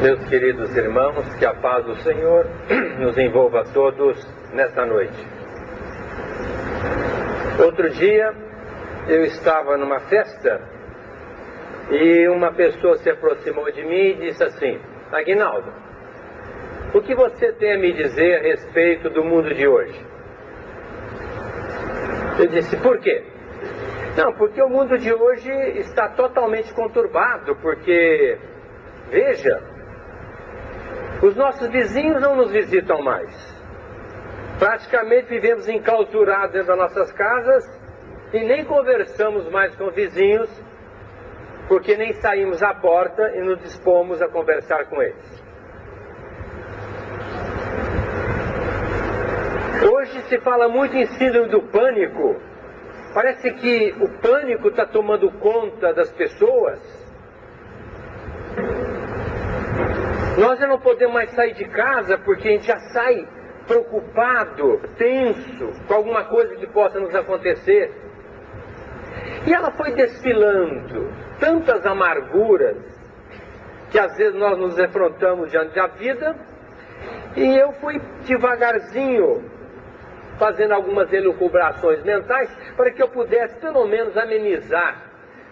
Meus queridos irmãos, que a paz do Senhor nos envolva a todos nesta noite. Outro dia eu estava numa festa e uma pessoa se aproximou de mim e disse assim: Aguinaldo, o que você tem a me dizer a respeito do mundo de hoje? Eu disse: por quê? Não, porque o mundo de hoje está totalmente conturbado, porque, veja, os nossos vizinhos não nos visitam mais. Praticamente vivemos enclausurados dentro das nossas casas e nem conversamos mais com vizinhos, porque nem saímos à porta e nos dispomos a conversar com eles. Hoje se fala muito em síndrome do pânico. Parece que o pânico está tomando conta das pessoas. Nós já não podemos mais sair de casa porque a gente já sai preocupado, tenso, com alguma coisa que possa nos acontecer. E ela foi desfilando tantas amarguras que às vezes nós nos defrontamos diante da vida, e eu fui devagarzinho fazendo algumas elucubrações mentais para que eu pudesse pelo menos amenizar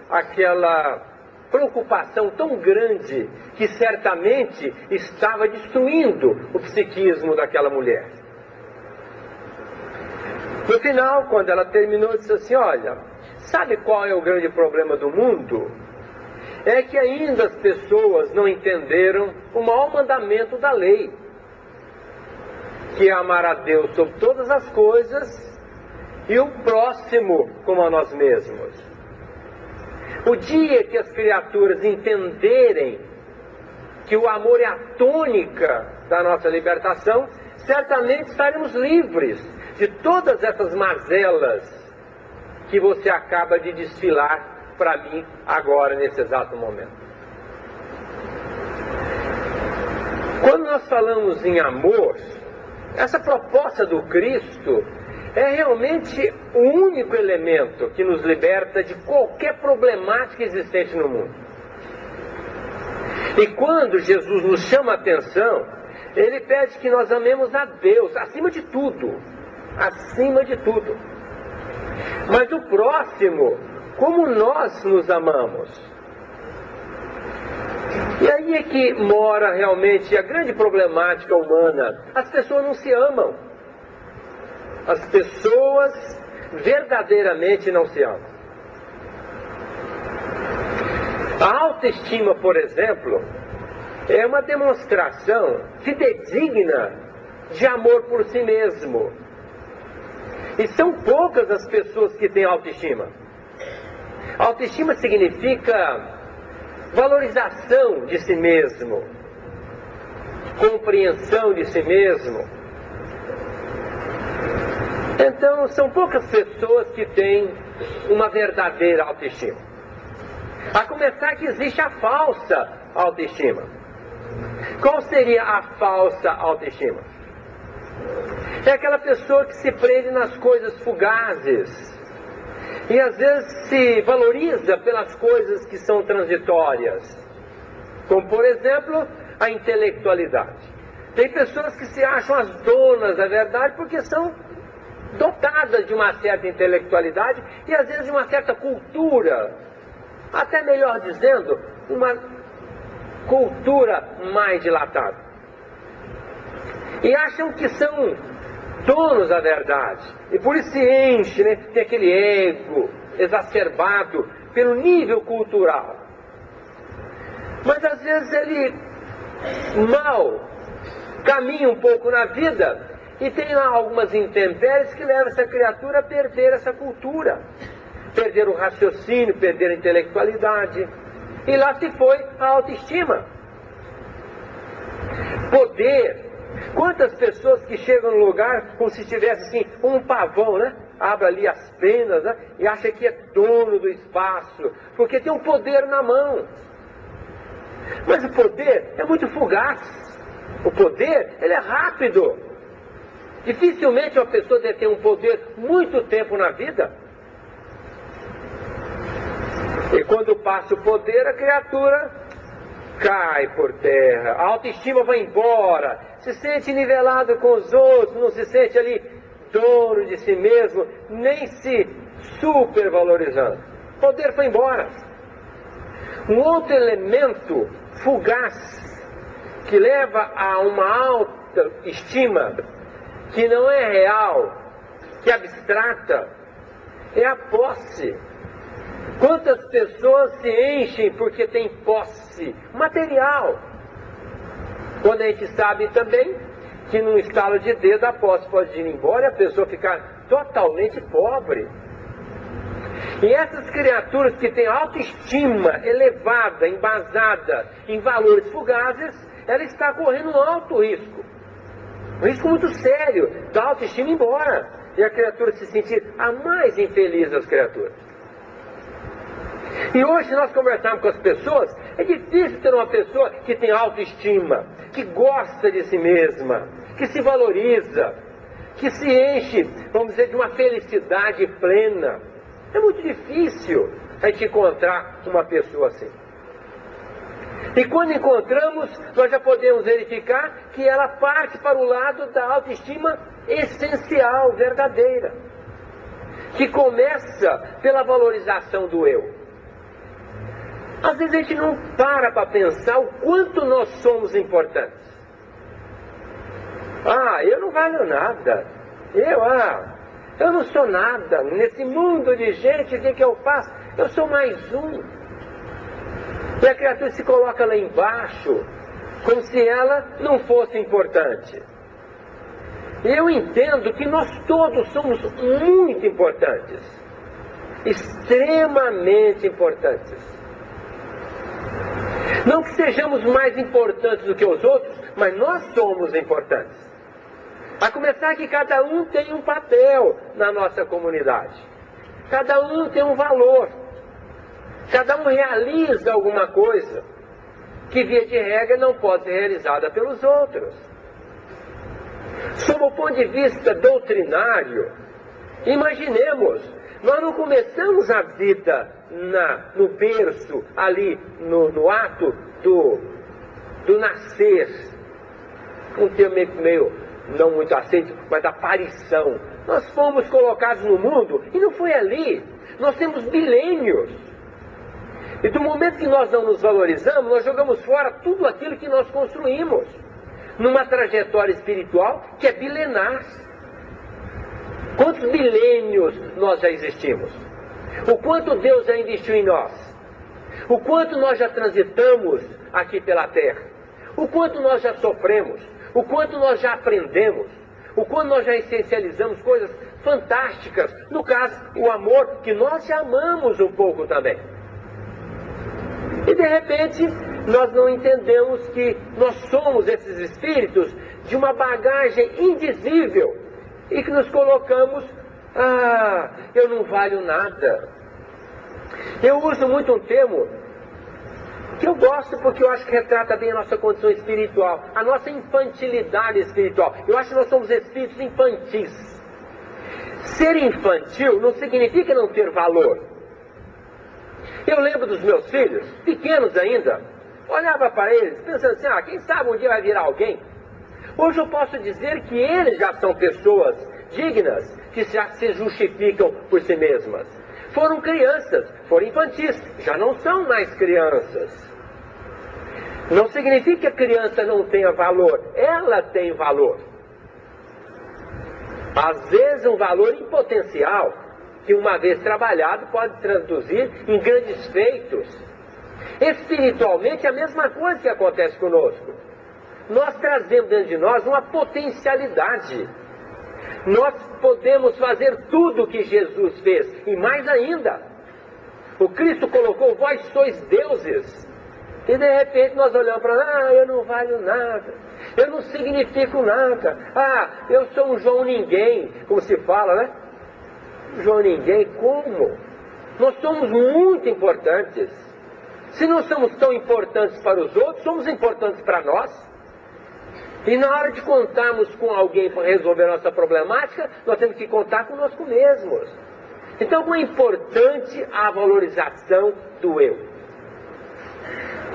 aquela preocupação tão grande que certamente estava destruindo o psiquismo daquela mulher. No final, quando ela terminou, disse assim: olha, sabe qual é o grande problema do mundo? É que ainda as pessoas não entenderam o maior mandamento da lei, que é amar a Deus sobre todas as coisas e o próximo como a nós mesmos. O dia que as criaturas entenderem que o amor é a tônica da nossa libertação, certamente estaremos livres de todas essas mazelas que você acaba de desfilar para mim agora, nesse exato momento. Quando nós falamos em amor, essa proposta do Cristo é realmente o único elemento que nos liberta de qualquer problemática existente no mundo. E quando Jesus nos chama a atenção, Ele pede que nós amemos a Deus acima de tudo. Acima de tudo. Mas o próximo, como nós nos amamos. E aí é que mora realmente a grande problemática humana. As pessoas não se amam. As pessoas verdadeiramente não se amam. A autoestima, por exemplo, é uma demonstração fidedigna de amor por si mesmo. E são poucas as pessoas que têm autoestima. Autoestima significa valorização de si mesmo, compreensão de si mesmo. Então, são poucas pessoas que têm uma verdadeira autoestima. A começar que existe a falsa autoestima. Qual seria a falsa autoestima? É aquela pessoa que se prende nas coisas fugazes e às vezes se valoriza pelas coisas que são transitórias, como por exemplo a intelectualidade. Tem pessoas que se acham as donas da verdade porque são dotadas de uma certa intelectualidade e às vezes de uma certa cultura, até melhor dizendo, uma cultura mais dilatada. E acham que são donos da verdade. E por isso se enche, né? Tem aquele ego exacerbado pelo nível cultural. Mas às vezes ele mal caminha um pouco na vida e tem lá algumas intempéries que levam essa criatura a perder essa cultura, perder o raciocínio, perder a intelectualidade. E lá se foi a autoestima. Poder. Quantas pessoas que chegam no lugar como se tivesse assim um pavão, né? Abre ali as penas, né? E acha que é dono do espaço, porque tem um poder na mão. Mas o poder é muito fugaz. O poder, ele é rápido. Dificilmente uma pessoa deve ter um poder muito tempo na vida. E quando passa o poder, a criatura cai por terra, a autoestima vai embora, se sente nivelado com os outros, não se sente ali dono de si mesmo, nem se supervalorizando. O poder foi embora. Um outro elemento fugaz que leva a uma alta estima que não é real, que é abstrata, é a posse. Quantas pessoas se enchem porque tem posse material, quando a gente sabe também que num estalo de dedo a posse pode ir embora e a pessoa ficar totalmente pobre. E essas criaturas que têm autoestima elevada, embasada em valores fugazes, ela está correndo um alto risco. Um risco muito sério da autoestima ir embora. E a criatura se sentir a mais infeliz das criaturas. E hoje nós conversamos com as pessoas, é difícil ter uma pessoa que tem autoestima, que gosta de si mesma, que se valoriza, que se enche, vamos dizer, de uma felicidade plena. É muito difícil a gente encontrar uma pessoa assim. E quando encontramos, nós já podemos verificar que ela parte para o lado da autoestima essencial, verdadeira, que começa pela valorização do eu. Às vezes a gente não para pensar o quanto nós somos importantes. Eu não valho nada. Eu não sou nada. Nesse mundo de gente, o que eu faço? Eu sou mais um. E a criatura se coloca lá embaixo, como se ela não fosse importante. Eu entendo que nós todos somos muito importantes. Extremamente importantes. Não que sejamos mais importantes do que os outros, mas nós somos importantes. A começar que cada um tem um papel na nossa comunidade. Cada um tem um valor. Cada um realiza alguma coisa que, via de regra, não pode ser realizada pelos outros. Sob o ponto de vista doutrinário, imaginemos, nós não começamos a vida no berço, ali no ato do nascer, um termo meio não muito aceito, mas aparição. Nós fomos colocados no mundo e não foi ali. Nós temos milênios. E do momento que nós não nos valorizamos, nós jogamos fora tudo aquilo que nós construímos numa trajetória espiritual que é milenar. Quantos milênios nós já existimos? O quanto Deus já investiu em nós? O quanto nós já transitamos aqui pela terra? O quanto nós já sofremos? O quanto nós já aprendemos? O quanto nós já essencializamos coisas fantásticas? No caso, o amor, que nós já amamos um pouco também. E de repente, nós não entendemos que nós somos esses espíritos de uma bagagem indizível e que nos colocamos, eu não valho nada. Eu uso muito um termo que eu gosto porque eu acho que retrata bem a nossa condição espiritual, a nossa infantilidade espiritual. Eu acho que nós somos espíritos infantis. Ser infantil não significa não ter valor. Eu lembro dos meus filhos, pequenos ainda, olhava para eles pensando assim, quem sabe um dia vai virar alguém. Hoje eu posso dizer que eles já são pessoas dignas, que já se justificam por si mesmas. Foram crianças, foram infantis, já não são mais crianças. Não significa que a criança não tenha valor, ela tem valor. Às vezes um valor em potencial, que uma vez trabalhado pode traduzir em grandes feitos. Espiritualmente é a mesma coisa que acontece conosco. Nós trazemos dentro de nós uma potencialidade. Nós podemos fazer tudo o que Jesus fez, e mais ainda. O Cristo colocou, vós sois deuses. E de repente nós olhamos para eu não valho nada, eu não significo nada, eu sou um João Ninguém, como se fala, né? João Ninguém, como? Nós somos muito importantes. Se não somos tão importantes para os outros, somos importantes para nós. E na hora de contarmos com alguém para resolver a nossa problemática, nós temos que contar conosco mesmos. Então, como é importante a valorização do eu.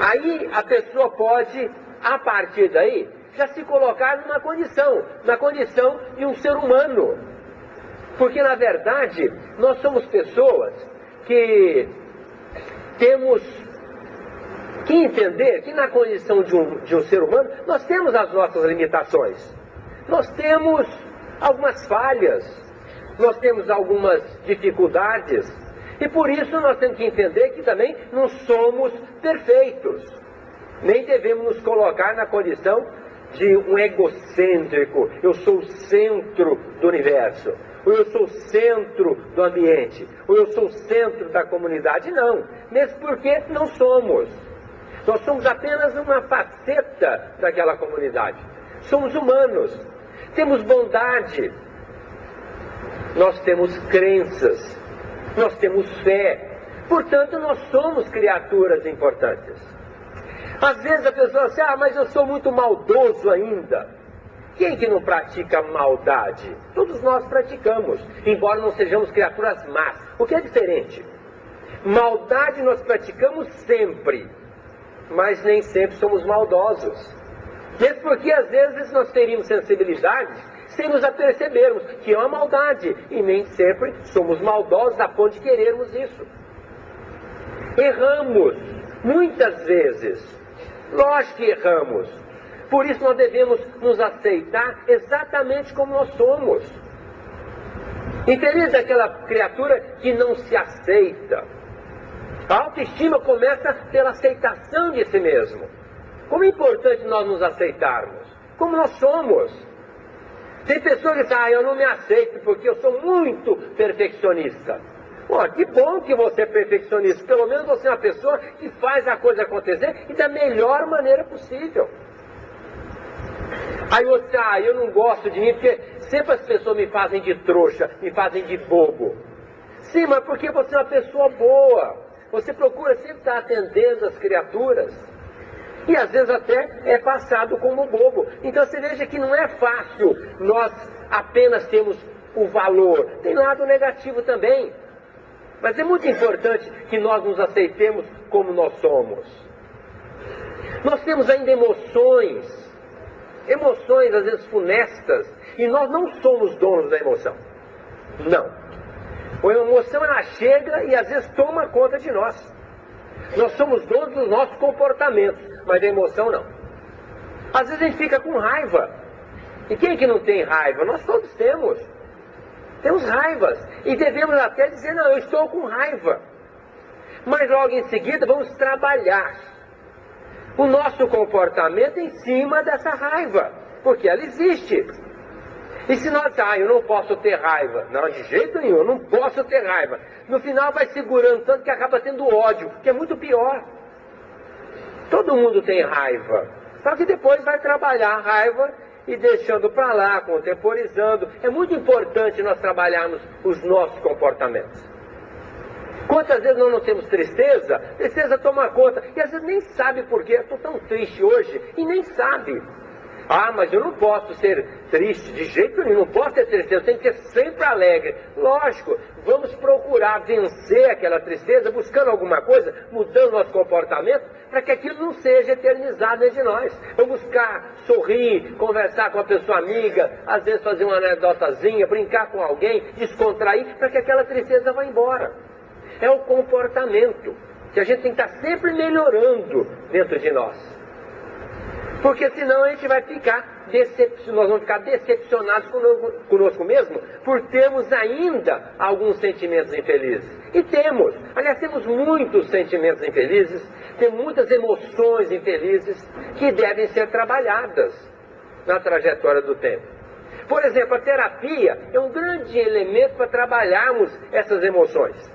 Aí a pessoa pode, a partir daí, já se colocar na condição de um ser humano. Porque, na verdade, nós somos pessoas que temos que entender que na condição de um ser humano, nós temos as nossas limitações. Nós temos algumas falhas, nós temos algumas dificuldades. E por isso nós temos que entender que também não somos perfeitos. Nem devemos nos colocar na condição de um egocêntrico. Eu sou o centro do universo. Ou eu sou o centro do ambiente. Ou eu sou o centro da comunidade. Não. Mesmo porque não somos. Nós somos apenas uma faceta daquela comunidade. Somos humanos. Temos bondade. Nós temos crenças. Nós temos fé. Portanto, nós somos criaturas importantes. Às vezes a pessoa diz, mas eu sou muito maldoso ainda. Quem que não pratica maldade? Todos nós praticamos, embora não sejamos criaturas más. O que é diferente? Maldade nós praticamos sempre, mas nem sempre somos maldosos. Mesmo porque às vezes nós teríamos sensibilidade sem nos apercebermos que é uma maldade, e nem sempre somos maldosos a ponto de querermos isso. Erramos, muitas vezes. Lógico que erramos. Por isso nós devemos nos aceitar exatamente como nós somos. Infeliz daquela criatura que não se aceita. A autoestima começa pela aceitação de si mesmo. Como é importante nós nos aceitarmos, como nós somos. Tem pessoas que dizem, eu não me aceito porque eu sou muito perfeccionista. Que bom que você é perfeccionista. Pelo menos você é uma pessoa que faz a coisa acontecer e da melhor maneira possível. Aí você, eu não gosto de mim porque sempre as pessoas me fazem de trouxa, me fazem de bobo. Sim, mas porque você é uma pessoa boa. Você procura sempre estar atendendo as criaturas. E às vezes até é passado como bobo. Então você veja que não é fácil nós apenas termos o valor. Tem lado negativo também. Mas é muito importante que nós nos aceitemos como nós somos. Nós temos ainda emoções às vezes funestas, e nós não somos donos da emoção. Não. A emoção ela chega e às vezes toma conta de nós. Nós somos donos dos nossos comportamentos, mas a emoção não. Às vezes a gente fica com raiva. E quem é que não tem raiva? Nós todos temos. Temos raivas. E devemos até dizer, não, eu estou com raiva. Mas logo em seguida vamos trabalhar o nosso comportamento em cima dessa raiva. Porque ela existe. E se nós, eu não posso ter raiva. Não, de jeito nenhum, eu não posso ter raiva. No final vai segurando tanto que acaba tendo ódio, que é muito pior. Todo mundo tem raiva. Só que depois vai trabalhar a raiva e deixando para lá, contemporizando. É muito importante nós trabalharmos os nossos comportamentos. Quantas vezes nós não temos tristeza? Tristeza toma conta. E às vezes nem sabe por quê. Estou tão triste hoje e nem sabe. Mas eu não posso ser triste de jeito nenhum, não posso ter tristeza, eu tenho que ser sempre alegre. Lógico, vamos procurar vencer aquela tristeza, buscando alguma coisa, mudando nosso comportamento, para que aquilo não seja eternizado dentro de nós. Vamos buscar sorrir, conversar com uma pessoa amiga, às vezes fazer uma anedotazinha, brincar com alguém, descontrair, para que aquela tristeza vá embora. É o comportamento que a gente tem que estar sempre melhorando dentro de nós. Porque senão a gente vai ficar nós vamos ficar decepcionados conosco mesmo por termos ainda alguns sentimentos infelizes. E temos, aliás, temos muitos sentimentos infelizes, temos muitas emoções infelizes que devem ser trabalhadas na trajetória do tempo. Por exemplo, a terapia é um grande elemento para trabalharmos essas emoções.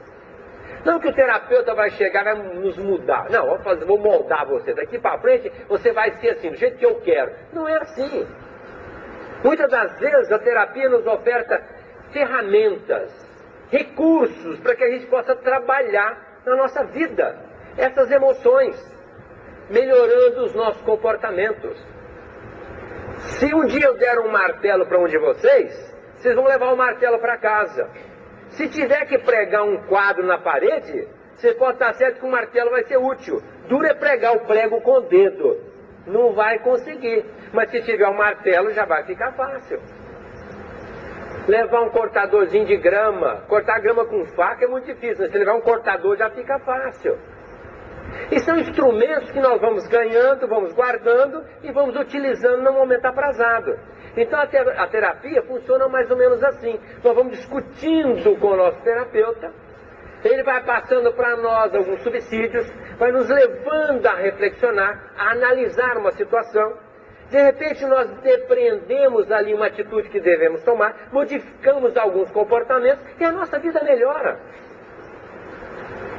Não que o terapeuta vai chegar e vai nos mudar. Não, vou moldar você. Daqui para frente você vai ser assim, do jeito que eu quero. Não é assim. Muitas das vezes a terapia nos oferta ferramentas, recursos para que a gente possa trabalhar na nossa vida essas emoções, melhorando os nossos comportamentos. Se um dia eu der um martelo para um de vocês vão levar o martelo para casa. Se tiver que pregar um quadro na parede, Você pode estar certo que o martelo vai ser útil. Duro é pregar o prego com o dedo. Não vai conseguir. Mas se tiver um martelo, já vai ficar fácil. Levar um cortadorzinho de grama. Cortar grama com faca é muito difícil. Mas se levar um cortador, já fica fácil. E são instrumentos que nós vamos ganhando, vamos guardando e vamos utilizando no momento aprazado. Então a terapia funciona mais ou menos assim. Nós vamos discutindo com o nosso terapeuta. Ele vai passando para nós alguns subsídios, vai nos levando a reflexionar, a analisar uma situação. De repente nós depreendemos ali uma atitude que devemos tomar, modificamos alguns comportamentos e a nossa vida melhora.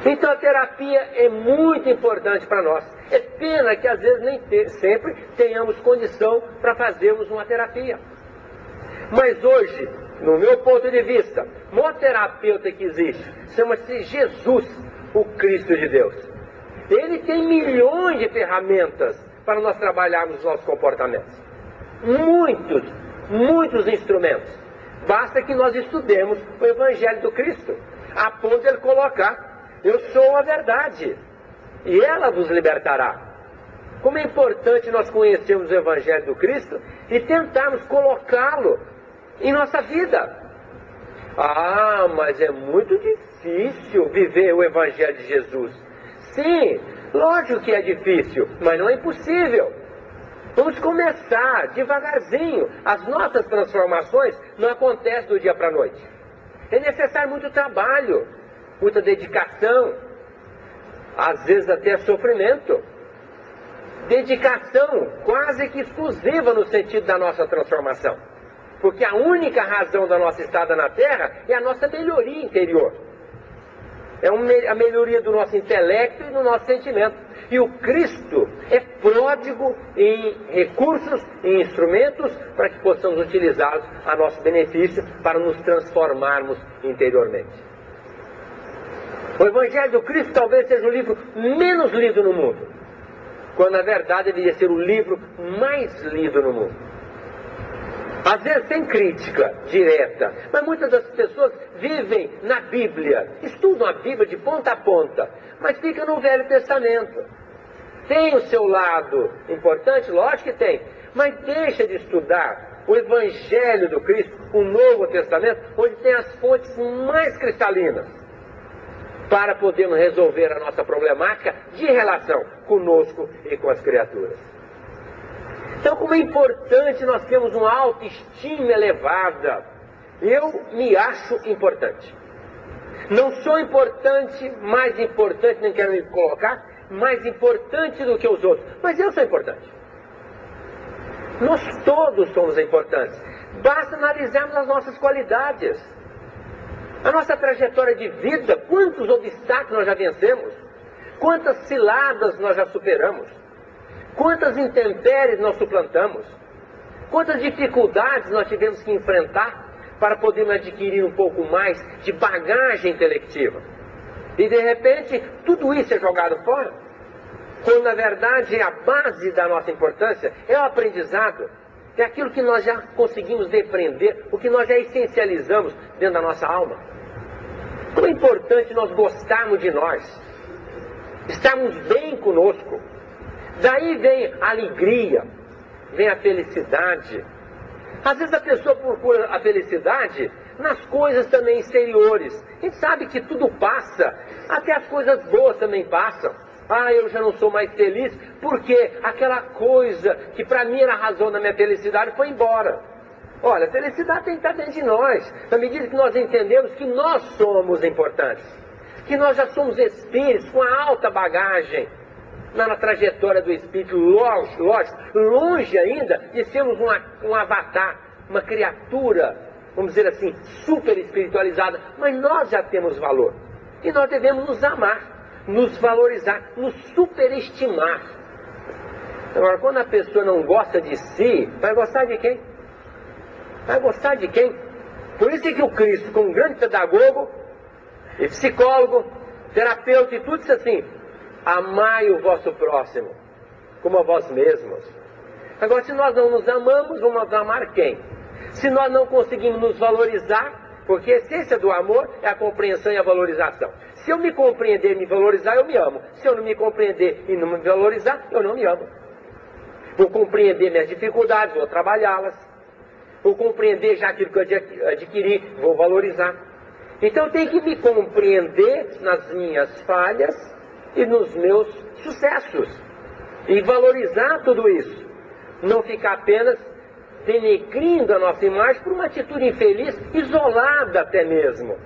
Então a terapia é muito importante para nós. É pena que às vezes nem sempre tenhamos condição para fazermos uma terapia. Mas hoje, no meu ponto de vista, o maior terapeuta que existe chama-se Jesus, o Cristo de Deus. Ele tem milhões de ferramentas para nós trabalharmos os nossos comportamentos. Muitos instrumentos. Basta que nós estudemos o Evangelho do Cristo, a ponto de ele colocar: eu sou a verdade, e ela vos libertará. Como é importante nós conhecermos o Evangelho do Cristo e tentarmos colocá-lo em nossa vida. Ah, mas é muito difícil viver o Evangelho de Jesus. Sim, lógico que é difícil, mas não é impossível. Vamos começar devagarzinho. As nossas transformações não acontecem do dia para a noite. É necessário muito trabalho, muita dedicação, às vezes até sofrimento. Dedicação quase que exclusiva no sentido da nossa transformação. Porque a única razão da nossa estada na Terra é a nossa melhoria interior. É a melhoria do nosso intelecto e do nosso sentimento. E o Cristo é pródigo em recursos, em instrumentos, para que possamos utilizá-los a nosso benefício para nos transformarmos interiormente. O Evangelho do Cristo talvez seja o livro menos lido no mundo, quando na verdade deveria ser o livro mais lido no mundo. Às vezes sem crítica direta, mas muitas das pessoas vivem na Bíblia, estudam a Bíblia de ponta a ponta, mas ficam no Velho Testamento. Tem o seu lado importante, lógico que tem, mas deixa de estudar o Evangelho do Cristo, o Novo Testamento, onde tem as fontes mais cristalinas, para podermos resolver a nossa problemática de relação conosco e com as criaturas. Então, como é importante nós termos uma autoestima elevada. Eu me acho importante. Não sou importante, mais importante, nem quero me colocar, mais importante do que os outros. Mas eu sou importante. Nós todos somos importantes. Basta analisarmos as nossas qualidades. A nossa trajetória de vida, quantos obstáculos nós já vencemos? Quantas ciladas nós já superamos? Quantas intempéries nós suplantamos? Quantas dificuldades nós tivemos que enfrentar para podermos adquirir um pouco mais de bagagem intelectiva? E de repente, tudo isso é jogado fora. Quando na verdade a base da nossa importância é o aprendizado. É aquilo que nós já conseguimos depreender, o que nós já essencializamos dentro da nossa alma. Como é importante nós gostarmos de nós, estarmos bem conosco. Daí vem a alegria, vem a felicidade. Às vezes a pessoa procura a felicidade nas coisas também exteriores. A gente sabe que tudo passa, até as coisas boas também passam. Ah, eu já não sou mais feliz porque aquela coisa que para mim era a razão da minha felicidade foi embora. Olha, a felicidade tem que estar dentro de nós, na medida que nós entendemos que nós somos importantes, que nós já somos espíritos com a alta bagagem na trajetória do espírito, lógico, longe ainda de sermos um avatar, uma criatura, vamos dizer assim, super espiritualizada, mas nós já temos valor. E nós devemos nos amar, nos valorizar, nos superestimar. Agora, quando a pessoa não gosta de si, vai gostar de quem? Vai gostar de quem? Por isso é que o Cristo, como um grande pedagogo, e psicólogo, terapeuta e tudo, disse assim: amai o vosso próximo como a vós mesmos. Agora, se nós não nos amamos, vamos amar quem? Se nós não conseguimos nos valorizar, porque a essência do amor é a compreensão e a valorização. Se eu me compreender e me valorizar, eu me amo. Se eu não me compreender e não me valorizar, eu não me amo. Vou compreender minhas dificuldades, vou trabalhá-las. Vou compreender já aquilo que eu adquiri, vou valorizar. Então eu tenho que me compreender nas minhas falhas e nos meus sucessos. E valorizar tudo isso. Não ficar apenas denegrindo a nossa imagem por uma atitude infeliz, isolada até mesmo.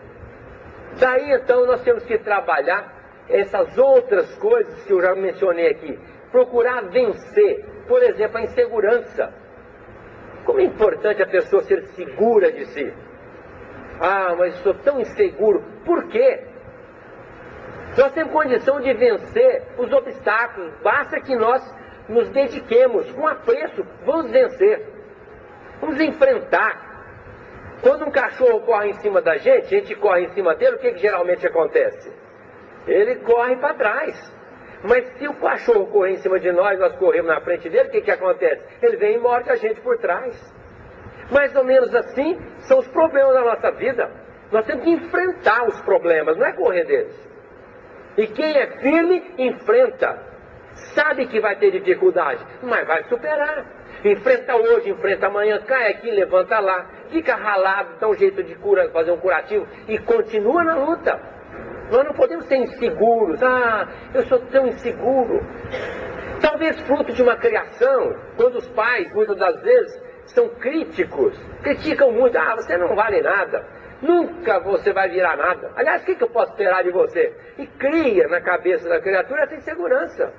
Daí então nós temos que trabalhar essas outras coisas que eu já mencionei aqui. Procurar vencer, por exemplo, a insegurança. Como é importante a pessoa ser segura de si. Ah, mas eu sou tão inseguro. Por quê? Nós temos condição de vencer os obstáculos. Basta que nós nos dediquemos com apreço. Vamos vencer. Vamos enfrentar. Quando um cachorro corre em cima da gente, a gente corre em cima dele, o que geralmente acontece? Ele corre para trás. Mas se o cachorro correr em cima de nós, nós corremos na frente dele, o que acontece? Ele vem e morde a gente por trás. Mais ou menos assim são os problemas da nossa vida. Nós temos que enfrentar os problemas, não é correr deles. E quem é firme, enfrenta. Sabe que vai ter dificuldade, mas vai superar. Enfrenta hoje, enfrenta amanhã, cai aqui, levanta lá. Fica ralado, dá um jeito de fazer um curativo e continua na luta. Nós não podemos ser inseguros. Ah, eu sou tão inseguro. Talvez fruto de uma criação, quando os pais, muitas das vezes, são críticos, criticam muito. Ah, você não vale nada. Nunca você vai virar nada. Aliás, o que eu posso esperar de você? E cria na cabeça da criatura essa insegurança.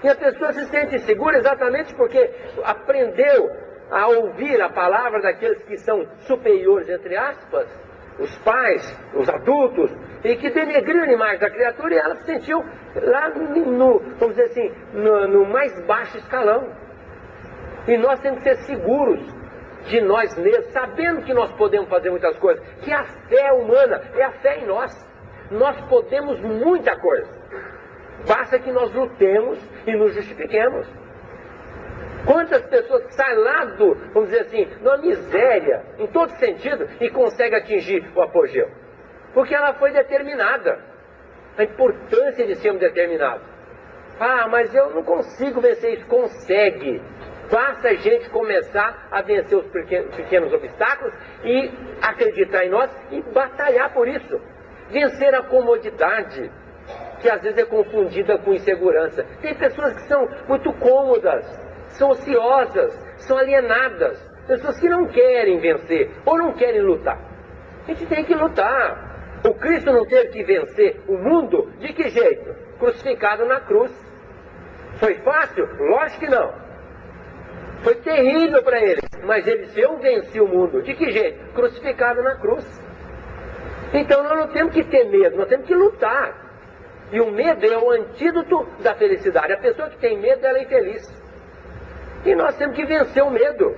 E a pessoa se sente insegura exatamente porque aprendeu a ouvir a palavra daqueles que são superiores, entre aspas, os pais, os adultos, e que denegriam a imagem da criatura, e ela se sentiu lá no, vamos dizer assim, no mais baixo escalão. E nós temos que ser seguros de nós mesmos, sabendo que nós podemos fazer muitas coisas, que a fé humana é a fé em nós. Nós podemos muita coisa. Basta que nós lutemos e nos justifiquemos. Quantas pessoas que saem lá do, vamos dizer assim, da miséria, em todo sentido, e conseguem atingir o apogeu? Porque ela foi determinada. A importância de sermos determinados. Ah, mas eu não consigo vencer isso. Consegue. Basta a gente começar a vencer os pequenos obstáculos e acreditar em nós e batalhar por isso. Vencer a comodidade, que às vezes é confundida com insegurança. Tem pessoas que são muito cômodas, são ociosas, são alienadas. Pessoas que não querem vencer ou não querem lutar. A gente tem que lutar. O Cristo não teve que vencer o mundo de que jeito? Crucificado na cruz. Foi fácil? Lógico que não. Foi terrível para ele. Mas ele disse, eu venci o mundo. De que jeito? Crucificado na cruz. Então nós não temos que ter medo, nós temos que lutar. E o medo é o antídoto da felicidade. A pessoa que tem medo, ela é infeliz. E nós temos que vencer o medo.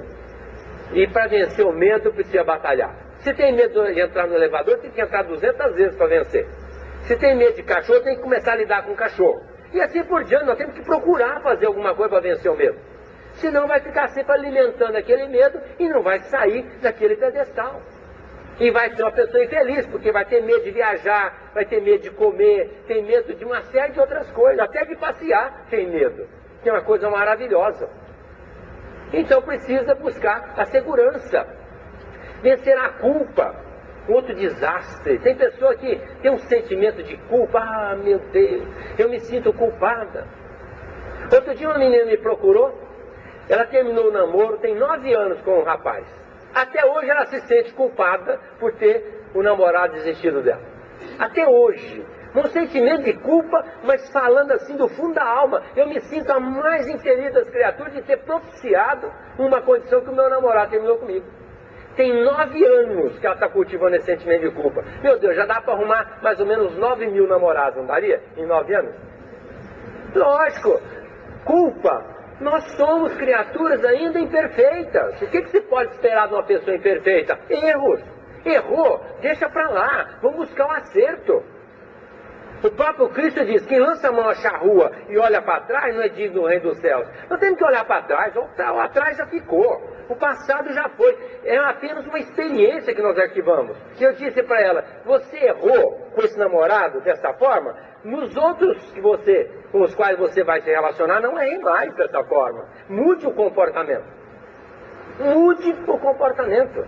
E para vencer o medo, precisa batalhar. Se tem medo de entrar no elevador, tem que entrar 200 vezes para vencer. Se tem medo de cachorro, tem que começar a lidar com o cachorro. E assim por diante, nós temos que procurar fazer alguma coisa para vencer o medo. Senão vai ficar sempre alimentando aquele medo e não vai sair daquele pedestal. E vai ser uma pessoa infeliz, porque vai ter medo de viajar, vai ter medo de comer, tem medo de uma série de outras coisas, até de passear tem medo, que é uma coisa maravilhosa. Então precisa buscar a segurança, vencer a culpa, outro desastre. Tem pessoa que tem um sentimento de culpa, ah, meu Deus, eu me sinto culpada. Outro dia uma menina me procurou, ela terminou o namoro, tem 9 anos com um rapaz. Até hoje ela se sente culpada por ter o namorado desistido dela. Até hoje. Um sentimento de culpa, mas falando assim do fundo da alma. Eu me sinto a mais infeliz das criaturas de ter propiciado uma condição que o meu namorado terminou comigo. Tem 9 anos que ela está cultivando esse sentimento de culpa. Meu Deus, já dá para arrumar mais ou menos 9 mil namorados, não daria? Em 9 anos? Lógico. Culpa. Nós somos criaturas ainda imperfeitas. O que se pode esperar de uma pessoa imperfeita? Erros. Errou, deixa para lá. Vamos buscar um acerto. O próprio Cristo diz, quem lança a mão à charrua e olha para trás não é digno do reino dos céus. Nós temos que olhar para trás, o atrás já ficou, o passado já foi. É apenas uma experiência que nós arquivamos. Se eu disse para ela, você errou com esse namorado dessa forma, nos outros com os quais você vai se relacionar, não erre mais dessa forma. Mude o comportamento. Mude o comportamento.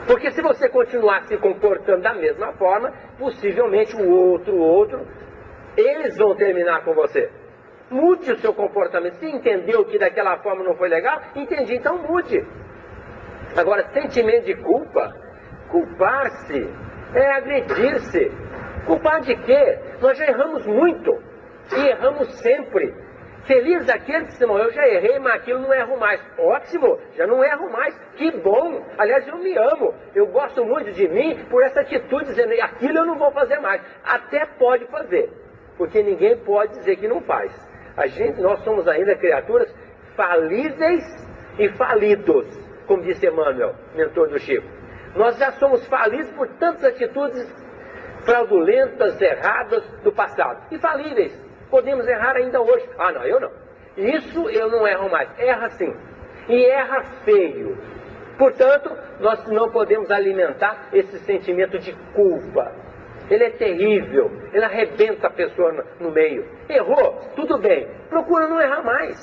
Porque se você continuar se comportando da mesma forma, possivelmente o outro, eles vão terminar com você. Mude o seu comportamento. Se entendeu que daquela forma não foi legal, entendi, então mude. Agora, sentimento de culpa, culpar-se, é agredir-se. Culpar de quê? Nós já erramos muito. E erramos sempre. Feliz daquele que se não, eu já errei, mas aquilo não erro mais. Ótimo, já não erro mais. Que bom. Aliás, eu me amo. Eu gosto muito de mim por essa atitude, dizendo, aquilo eu não vou fazer mais. Até pode fazer, porque ninguém pode dizer que não faz. Nós somos ainda criaturas falíveis e falidos, como disse Emmanuel, mentor do Chico. Nós já somos falidos por tantas atitudes fraudulentas, erradas do passado. E falíveis. Podemos errar ainda hoje. Ah, não, eu não. Isso eu não erro mais. Erra sim. E erra feio. Portanto, nós não podemos alimentar esse sentimento de culpa. Ele é terrível. Ele arrebenta a pessoa no meio. Errou? Tudo bem. Procura não errar mais.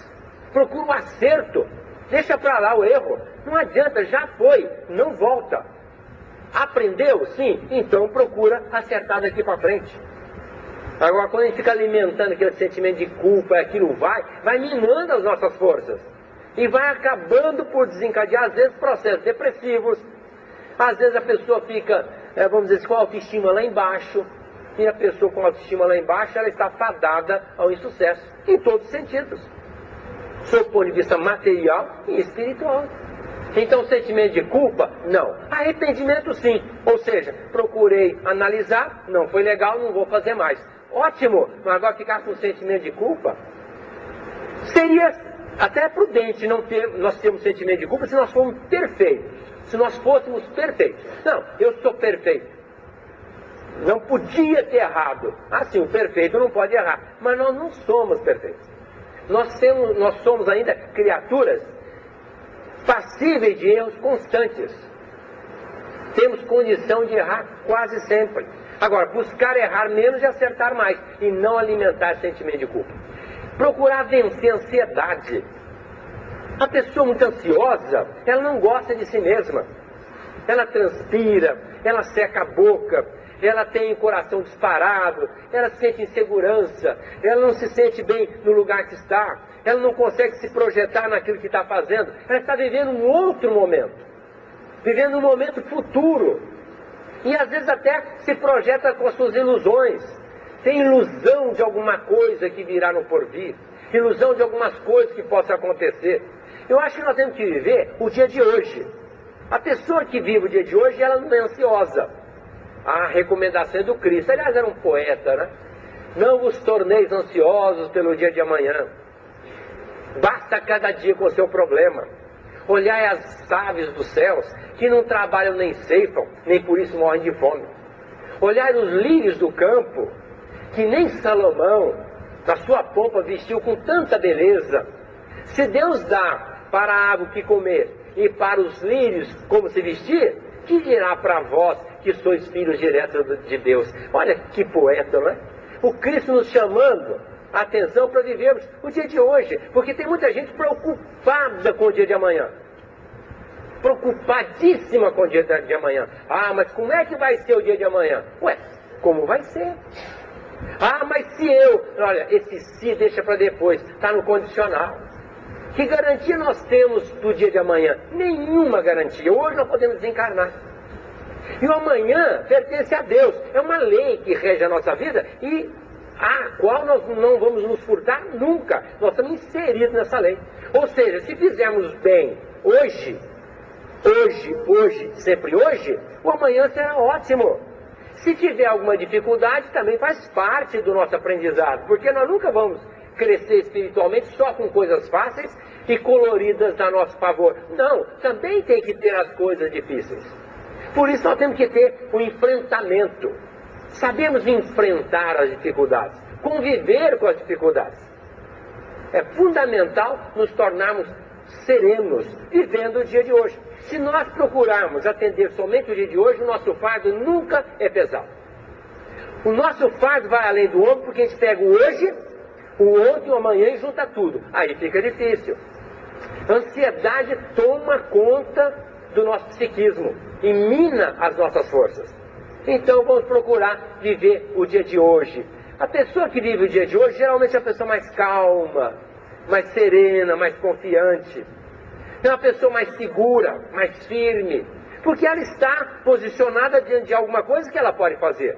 Procura o acerto. Deixa para lá o erro. Não adianta, já foi. Não volta. Aprendeu? Sim. Então procura acertar daqui para frente. Agora, quando a gente fica alimentando aquele sentimento de culpa, aquilo vai minando as nossas forças. E vai acabando por desencadear, às vezes, processos depressivos. Às vezes a pessoa fica, vamos dizer, com a autoestima lá embaixo. E a pessoa com a autoestima lá embaixo, ela está fadada ao insucesso. Em todos os sentidos. Sob o ponto de vista material e espiritual. Então, sentimento de culpa? Não. Arrependimento, sim. Ou seja, procurei analisar, não foi legal, não vou fazer mais. Ótimo, mas agora ficar com sentimento de culpa? Seria até prudente nós termos sentimento de culpa se nós formos perfeitos. Se nós fôssemos perfeitos. Não, eu sou perfeito. Não podia ter errado. Assim, o perfeito não pode errar. Mas nós não somos perfeitos. Nós somos ainda criaturas passíveis de erros constantes. Temos condição de errar quase sempre. Agora, buscar errar menos e acertar mais. E não alimentar sentimento de culpa. Procurar vencer a ansiedade. A pessoa muito ansiosa, ela não gosta de si mesma. Ela transpira, ela seca a boca, ela tem o coração disparado, ela sente insegurança, ela não se sente bem no lugar que está, ela não consegue se projetar naquilo que está fazendo, ela está vivendo um outro momento, vivendo um momento futuro, e às vezes até se projeta com as suas ilusões, tem ilusão de alguma coisa que virá no porvir, ilusão de algumas coisas que possam acontecer. Eu acho que nós temos que viver o dia de hoje. A pessoa que vive o dia de hoje, ela não é ansiosa. A recomendação é do Cristo. Aliás, era um poeta, né? Não vos torneis ansiosos pelo dia de amanhã. Basta cada dia com o seu problema. Olhai as aves dos céus, que não trabalham nem ceifam, nem por isso morrem de fome. Olhai os lírios do campo, que nem Salomão, na sua pompa, vestiu com tanta beleza. Se Deus dá para a ave o que comer, e para os lírios como se vestir, que dirá para vós que sois filhos diretos de Deus? Olha que poeta, não é? O Cristo nos chamando a atenção para vivermos o dia de hoje, porque tem muita gente preocupada com o dia de amanhã, preocupadíssima com o dia de amanhã. Ah, mas como é que vai ser o dia de amanhã? Ué, como vai ser? Ah, mas se eu... Olha, esse se deixa para depois, está no condicional. Que garantia nós temos do dia de amanhã? Nenhuma garantia. Hoje nós podemos desencarnar. E o amanhã pertence a Deus. É uma lei que rege a nossa vida e a qual nós não vamos nos furtar nunca. Nós estamos inseridos nessa lei. Ou seja, se fizermos bem hoje, sempre hoje, o amanhã será ótimo. Se tiver alguma dificuldade, também faz parte do nosso aprendizado. Porque nós nunca vamos crescer espiritualmente só com coisas fáceis e coloridas a nosso favor. Não, também tem que ter as coisas difíceis. Por isso nós temos que ter um enfrentamento. Sabemos enfrentar as dificuldades, conviver com as dificuldades. É fundamental nos tornarmos serenos, vivendo o dia de hoje. Se nós procurarmos atender somente o dia de hoje, o nosso fardo nunca é pesado. O nosso fardo vai além do ombro, porque a gente pega o hoje, o ontem, o amanhã e junta tudo. Aí fica difícil. A ansiedade toma conta do nosso psiquismo e mina as nossas forças. Então vamos procurar viver o dia de hoje. A pessoa que vive o dia de hoje geralmente é a pessoa mais calma, mais serena, mais confiante. É uma pessoa mais segura, mais firme, porque ela está posicionada diante de alguma coisa que ela pode fazer.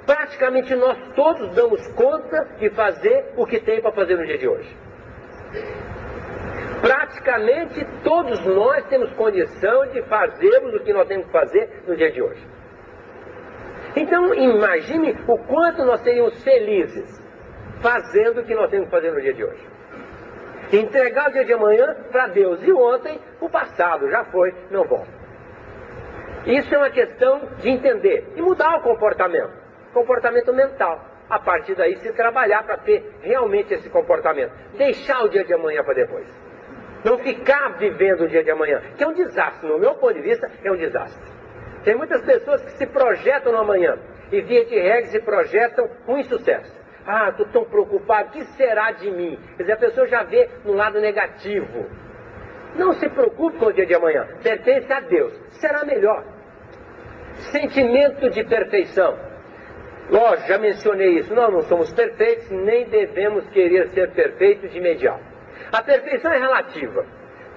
Praticamente nós todos damos conta de fazer o que tem para fazer no dia de hoje. Praticamente todos nós temos condição de fazermos o que nós temos que fazer no dia de hoje. Então imagine o quanto nós seríamos felizes fazendo o que nós temos que fazer no dia de hoje. Entregar o dia de amanhã para Deus. E ontem, o passado já foi, não volta. Isso é uma questão de entender e mudar o comportamento mental. A partir daí se trabalhar para ter realmente esse comportamento. Deixar o dia de amanhã para depois. Não ficar vivendo o dia de amanhã, que é um desastre. No meu ponto de vista, é um desastre. Tem muitas pessoas que se projetam no amanhã e via de regra se projetam com insucesso. Ah, estou tão preocupado, o que será de mim? Quer dizer, a pessoa já vê no lado negativo. Não se preocupe com o dia de amanhã, pertence a Deus, será melhor. Sentimento de perfeição. Lógico, já mencionei isso, nós não somos perfeitos, nem devemos querer ser perfeitos de imediato. A perfeição é relativa.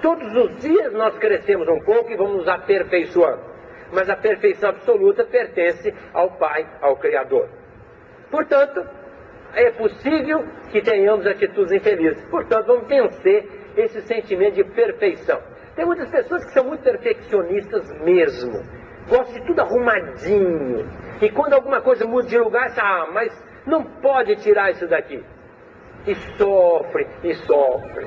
Todos os dias nós crescemos um pouco e vamos nos aperfeiçoando. Mas a perfeição absoluta pertence ao Pai, ao Criador. Portanto, é possível que tenhamos atitudes infelizes. Portanto, vamos vencer esse sentimento de perfeição. Tem muitas pessoas que são muito perfeccionistas mesmo. Gostam de tudo arrumadinho. E quando alguma coisa muda de lugar, mas não pode tirar isso daqui. E sofre, e sofre.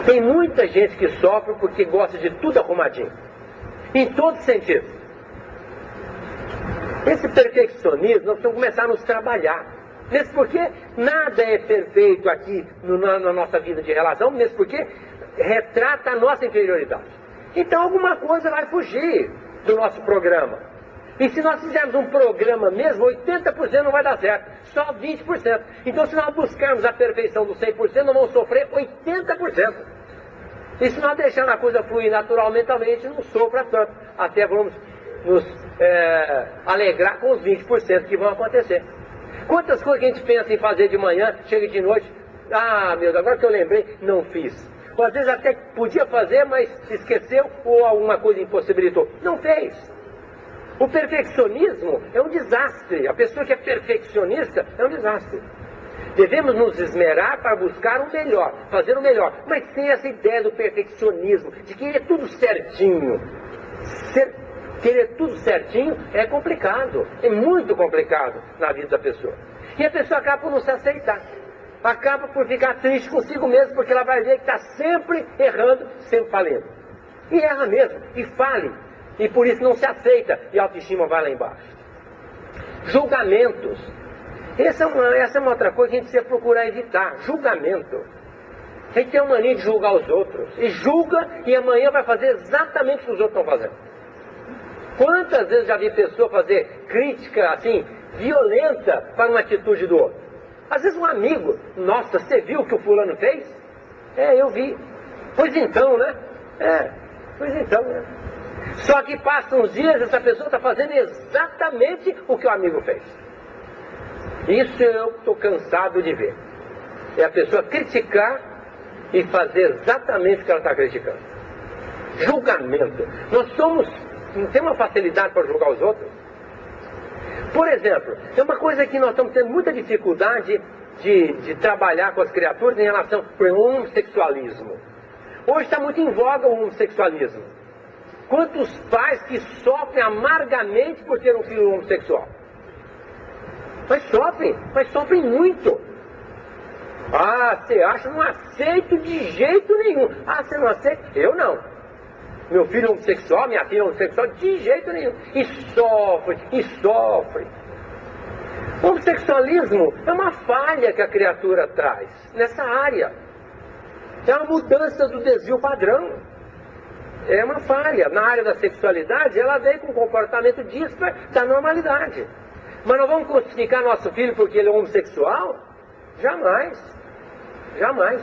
Tem muita gente que sofre porque gosta de tudo arrumadinho. Em todos os sentidos. Esse perfeccionismo, nós precisamos começar a nos trabalhar. Mesmo porque nada é perfeito aqui na nossa vida de relação, mesmo porque retrata a nossa inferioridade. Então alguma coisa vai fugir do nosso programa. E se nós fizermos um programa mesmo, 80% não vai dar certo, só 20%. Então se nós buscarmos a perfeição do 100%, nós vamos sofrer 80%. E se nós deixarmos a coisa fluir naturalmente, talvez a gente não sofra tanto. Até vamos nos alegrar com os 20% que vão acontecer. Quantas coisas que a gente pensa em fazer de manhã, chega de noite, ah, meu Deus, agora que eu lembrei, não fiz. Ou às vezes até podia fazer, mas esqueceu, ou alguma coisa impossibilitou. Não fez. O perfeccionismo é um desastre. A pessoa que é perfeccionista é um desastre. Devemos nos esmerar para buscar o melhor, fazer o melhor, mas sem essa ideia do perfeccionismo, de querer tudo certinho. Querer tudo certinho é complicado, é muito complicado na vida da pessoa. E a pessoa acaba por não se aceitar, acaba por ficar triste consigo mesmo, porque ela vai ver que está sempre errando, sempre falhando. E erra mesmo, e fale, e por isso não se aceita, e a autoestima vai lá embaixo. Julgamentos. Essa é uma outra coisa que a gente precisa procurar evitar, julgamento. A gente tem uma mania de julgar os outros, e julga, e amanhã vai fazer exatamente o que os outros estão fazendo. Quantas vezes já vi pessoa fazer crítica, assim, violenta para uma atitude do outro? Às vezes um amigo, nossa, você viu o que o fulano fez? É, eu vi. Pois então, né? Pois então, né? Só que passam uns dias, essa pessoa está fazendo exatamente o que o amigo fez. Isso eu estou cansado de ver. É a pessoa criticar e fazer exatamente o que ela está criticando. Julgamento. Nós não temos uma facilidade para julgar os outros. Por exemplo, é uma coisa que nós estamos tendo muita dificuldade de trabalhar com as criaturas em relação ao homossexualismo. Hoje está muito em voga o homossexualismo. Quantos pais que sofrem amargamente por ter um filho homossexual? Mas sofrem muito. Ah, você acha? Não aceito de jeito nenhum. Ah, você não aceita? Eu não. Meu filho é homossexual, minha filha é homossexual, de jeito nenhum. E sofre, e sofre. O homossexualismo é uma falha que a criatura traz nessa área. É uma mudança do desvio padrão. É uma falha. Na área da sexualidade, ela vem com um comportamento díspar da normalidade. Mas nós vamos crucificar nosso filho porque ele é homossexual? Jamais. Jamais.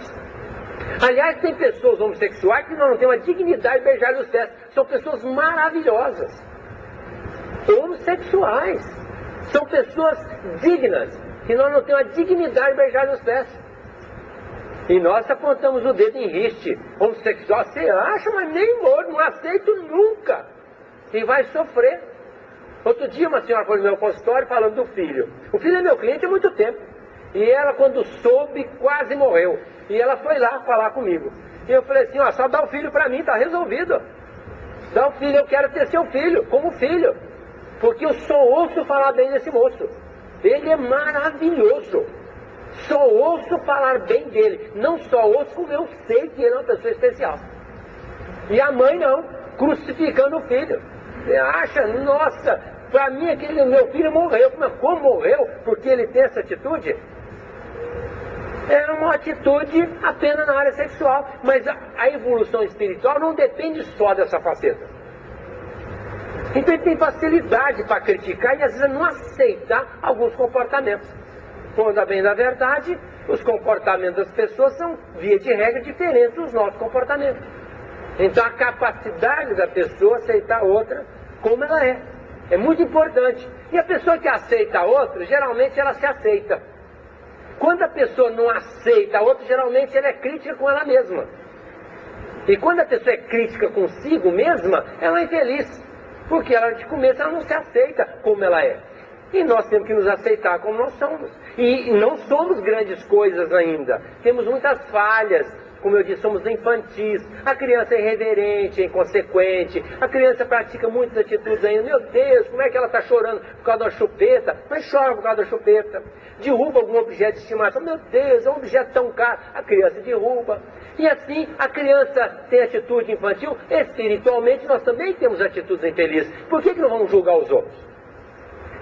Aliás, tem pessoas homossexuais que não têm uma dignidade de beijar os pés. São pessoas maravilhosas. Homossexuais. São pessoas dignas, que nós não temos a dignidade de beijar os pés. E nós apontamos o dedo em riste. Homossexual, você acha, mas nem morto, não aceito nunca. E vai sofrer. Outro dia uma senhora foi no meu consultório falando do filho. O filho é meu cliente há muito tempo. E ela, quando soube, quase morreu. E ela foi lá falar comigo. E eu falei assim, ó, só dá o filho pra mim, tá resolvido. Dá o filho, eu quero ter seu filho, como filho. Porque eu só ouço falar bem desse moço. Ele é maravilhoso. Só ouço falar bem dele. Não só ouço, como eu sei que ele é uma pessoa especial. E a mãe não, crucificando o filho. Você acha, nossa, pra mim aquele meu filho morreu. Mas como morreu? Porque ele tem essa atitude? É uma atitude apenas na área sexual. Mas a evolução espiritual não depende só dessa faceta. Então ele tem facilidade para criticar e às vezes não aceitar alguns comportamentos. Quando a bem da verdade, os comportamentos das pessoas são, via de regra, diferentes dos nossos comportamentos. Então a capacidade da pessoa aceitar a outra como ela é muito importante. E a pessoa que aceita a outra, geralmente ela se aceita. Quando a pessoa não aceita a outra, geralmente ela é crítica com ela mesma. E quando a pessoa é crítica consigo mesma, ela é infeliz. Porque ela de começo ela não se aceita como ela é. E nós temos que nos aceitar como nós somos. E não somos grandes coisas ainda. Temos muitas falhas. Como eu disse, somos infantis. A criança é irreverente, é inconsequente. A criança pratica muitas atitudes ainda. Meu Deus, como é que ela está chorando por causa da chupeta? Mas chora por causa da chupeta. Derruba algum objeto de estimação. Meu Deus, é um objeto tão caro. A criança derruba. E assim, a criança tem atitude infantil. Espiritualmente, nós também temos atitudes infelizes. Por que não vamos julgar os outros?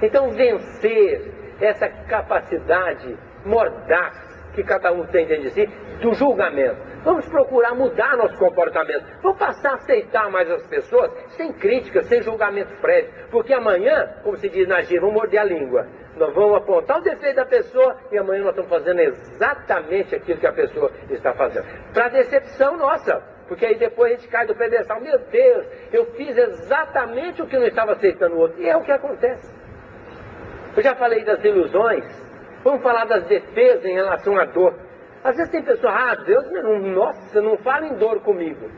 Então, vencer essa capacidade mordaz que cada um tem dentro de si, do julgamento. Vamos procurar mudar nosso comportamento. Vamos passar a aceitar mais as pessoas, sem críticas, sem julgamento prévio. Porque amanhã, como se diz na gíria, vamos morder a língua. Nós vamos apontar o defeito da pessoa e amanhã nós estamos fazendo exatamente aquilo que a pessoa está fazendo. Para decepção nossa. Porque aí depois a gente cai do pedestal. Meu Deus, eu fiz exatamente o que não estava aceitando o outro. E é o que acontece. Eu já falei das ilusões. Vamos falar das defesas em relação à dor. Às vezes tem pessoas, Deus, nossa, não fala em dor comigo.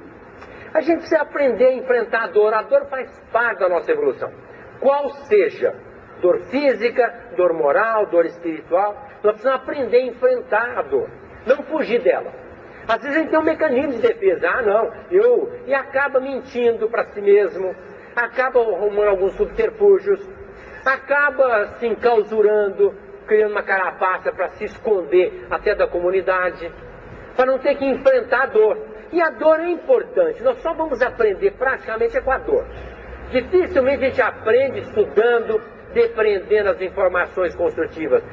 A gente precisa aprender a enfrentar a dor. A dor faz parte da nossa evolução. Qual seja, dor física, dor moral, dor espiritual, nós precisamos aprender a enfrentar a dor. Não fugir dela. Às vezes a gente tem um mecanismo de defesa. E acaba mentindo para si mesmo, acaba arrumando alguns subterfúgios, acaba se enclausurando, criando uma carapaça para se esconder até da comunidade, para não ter que enfrentar a dor. E a dor é importante, nós só vamos aprender praticamente com a dor. Dificilmente a gente aprende estudando, depreendendo as informações construtivas.